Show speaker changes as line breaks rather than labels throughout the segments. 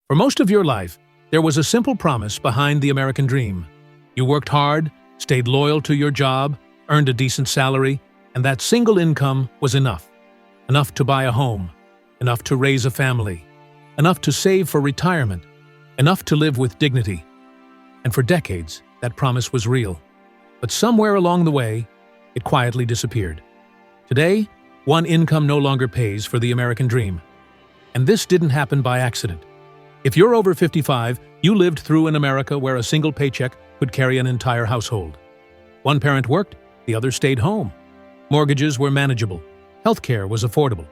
For most of your life, there was a simple promise behind the American dream. You worked hard, stayed loyal to your job, earned a decent salary, and that single income was enough. Enough to buy a home, enough to raise a family, enough to save for retirement, enough to live with dignity. And for decades, that promise was real. But somewhere along the way, it quietly disappeared. Today, one income no longer pays for the American dream. And this didn't happen by accident. If you're over 55, you lived through an America where a single paycheck could carry an entire household. One parent worked, the other stayed home. Mortgages were manageable. Healthcare was affordable.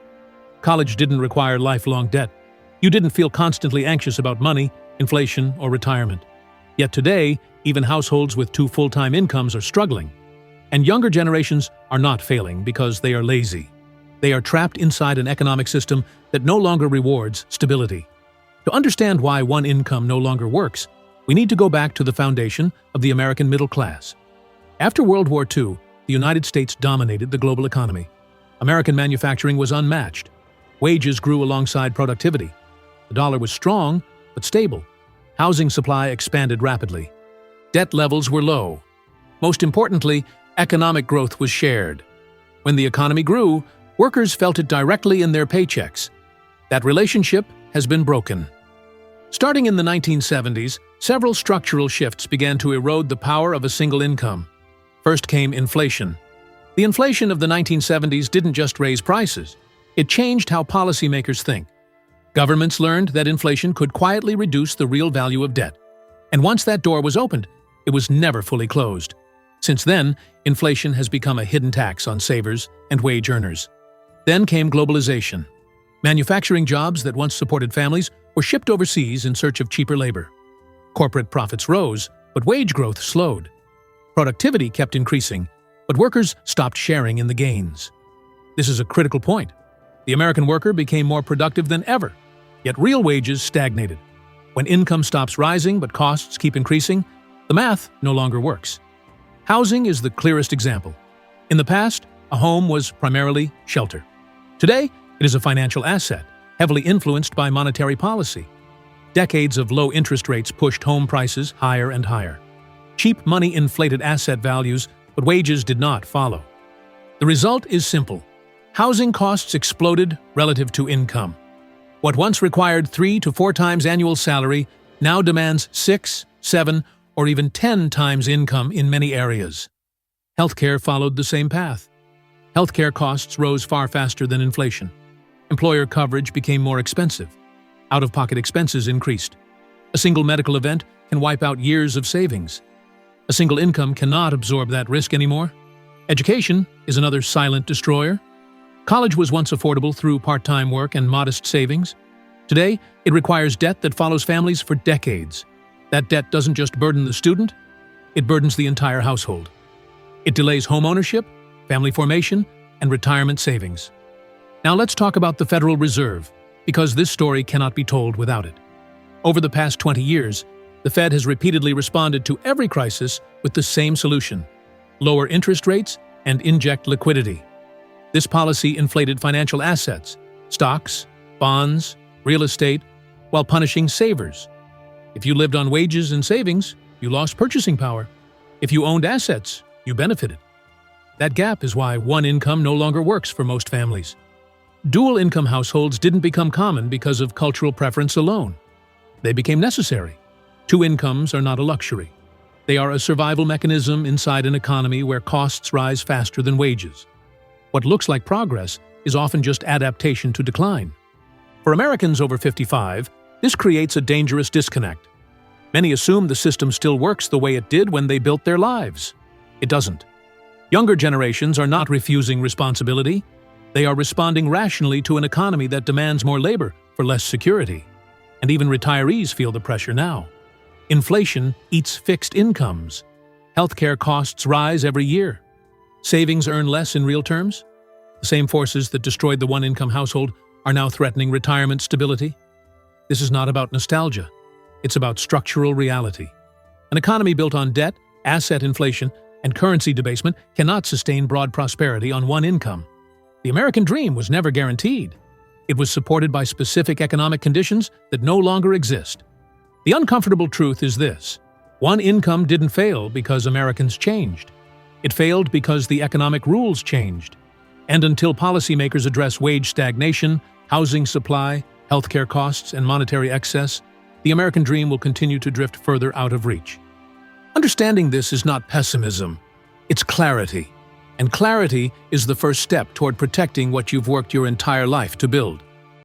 College didn't require lifelong debt. You didn't feel constantly anxious about money, inflation, or retirement. Yet today, even households with two full-time incomes are struggling. And younger generations are not failing because they are lazy. They are trapped inside an economic system that no longer rewards stability. To understand why one income no longer works, we need to go back to the foundation of the American middle class. After World War II, the United States dominated the global economy. American manufacturing was unmatched. Wages grew alongside productivity. The dollar was strong, but stable. Housing supply expanded rapidly. Debt levels were low. Most importantly, economic growth was shared. When the economy grew, workers felt it directly in their paychecks. That relationship has been broken. Starting in the 1970s, several structural shifts began to erode the power of a single income. First came inflation. The inflation of the 1970s didn't just raise prices. It changed how policymakers think. Governments learned that inflation could quietly reduce the real value of debt. And once that door was opened, it was never fully closed. Since then, inflation has become a hidden tax on savers and wage earners. Then came globalization. Manufacturing jobs that once supported families were shipped overseas in search of cheaper labor. Corporate profits rose, but wage growth slowed. Productivity kept increasing, but workers stopped sharing in the gains. This is a critical point. The American worker became more productive than ever, yet real wages stagnated. When income stops rising but costs keep increasing, the math no longer works. Housing is the clearest example. In the past, a home was primarily shelter. Today, it is a financial asset, heavily influenced by monetary policy. Decades of low interest rates pushed home prices higher and higher. Cheap money inflated asset values, but wages did not follow. The result is simple. Housing costs exploded relative to income. What once required 3 to 4 times annual salary now demands 6, 7, or even 10 times income in many areas. Healthcare followed the same path. Healthcare costs rose far faster than inflation. Employer coverage became more expensive. Out-of-pocket expenses increased. A single medical event can wipe out years of savings. A single income cannot absorb that risk anymore. Education is another silent destroyer. College was once affordable through part-time work and modest savings. Today, it requires debt that follows families for decades. That debt doesn't just burden the student, it burdens the entire household. It delays home ownership, family formation, and retirement savings. Now let's talk about the Federal Reserve, because this story cannot be told without it. Over the past 20 years, the Fed has repeatedly responded to every crisis with the same solution: lower interest rates and inject liquidity. This policy inflated financial assets, stocks, bonds, real estate, while punishing savers. If you lived on wages and savings, you lost purchasing power. If you owned assets, you benefited. That gap is why one income no longer works for most families. Dual-income households didn't become common because of cultural preference alone. They became necessary. Two incomes are not a luxury. They are a survival mechanism inside an economy where costs rise faster than wages. What looks like progress is often just adaptation to decline. For Americans over 55, this creates a dangerous disconnect. Many assume the system still works the way it did when they built their lives. It doesn't. Younger generations are not refusing responsibility. They are responding rationally to an economy that demands more labor for less security. And even retirees feel the pressure now. Inflation eats fixed incomes. Healthcare costs rise every year. Savings earn less in real terms. The same forces that destroyed the one-income household are now threatening retirement stability. This is not about nostalgia. It's about structural reality. An economy built on debt, asset inflation, and currency debasement cannot sustain broad prosperity on one income. The American dream was never guaranteed. It was supported by specific economic conditions that no longer exist. The uncomfortable truth is this: one income didn't fail because Americans changed. It failed because the economic rules changed. And until policymakers address wage stagnation, housing supply, healthcare costs, and monetary excess, the American dream will continue to drift further out of reach. Understanding this is not pessimism, it's clarity. And clarity is the first step toward protecting what you've worked your entire life to build.